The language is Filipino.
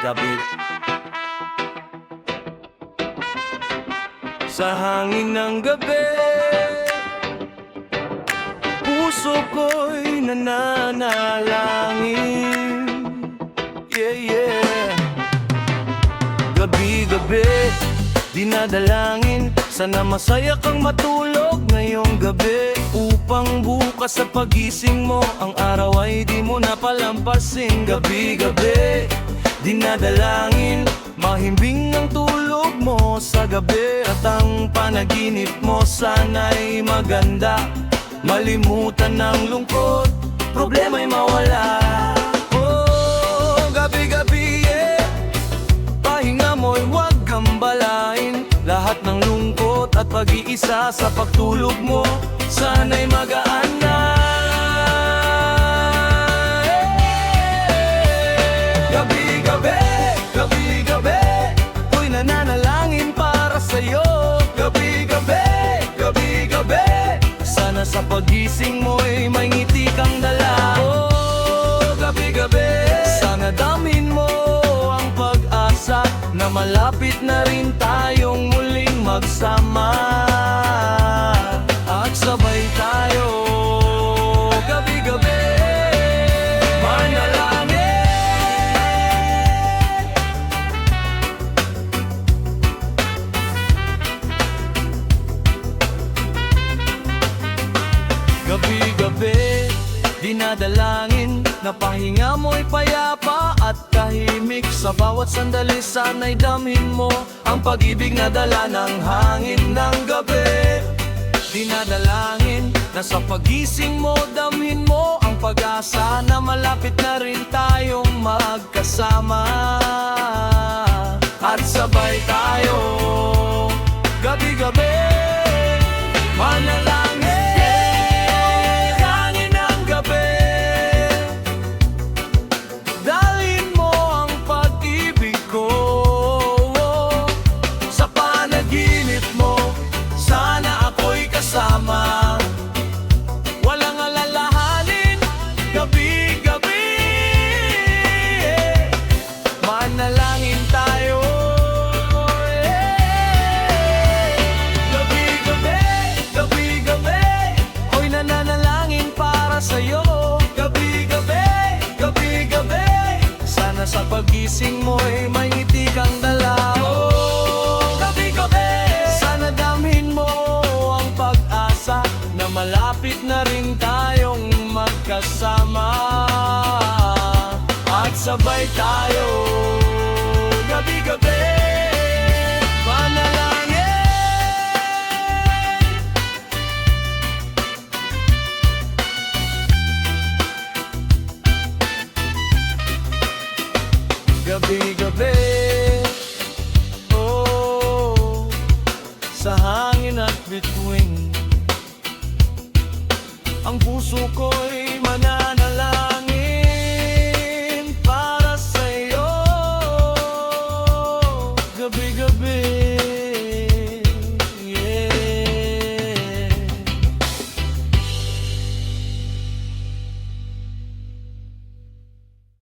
gabi. Sa hangin ng gabi, puso ko'y nananalangin. Yeah, yeah. Gabi-gabi, dinadalangin, sana masaya kang matulog ngayong gabi, upang bukas sa pagising mo, ang araw ay di mo napalampasin. Gabi-gabi, dinadalangin, mahimbing ang tulog mo sa gabi, at ang panaginip mo sana'y maganda. Malimutan ng lungkot, problema'y mawala. Oh, gabi-gabi, pahinga mo'y huwag gambalain. Lahat ng lungkot at pag-iisa sa pagtulog mo, sana'y magaan na. Gabi-gabi, gabi-gabi, ko'y nananalangin para sa'yo. Gabi-gabi, gabi-gabi, sana sa pagising mo'y may ngiti kang dala. Oh, gabi-gabi, sana damin mo ang pag-asa na malapit na rin tayong muling magsama, at sabay tayo gabi-gabi manalangin. Gabi-gabi, dinadalangin, napahinga mo'y payapa at tahimik. Sa bawat sandali sana'y damhin mo ang pag-ibig na dala ng hangin ng gabi. Dinadalangin, na sa pagising mo, damhin mo ang pag-asa na malapit na rin tayong magkasama, at sabay tayo gabi-gabi manalangin. Walang alalahanin, gabi-gabi, manalangin tayo. Gabi-gabi, gabi-gabi, ko'y nananalangin para sa'yo. Gabi-gabi, gabi-gabi, sana sa pagising mo'y may ngiti kang dala. Malapit na rin tayong magkasama, at sabay tayo gabi-gabi manalangin. Gabi-gabi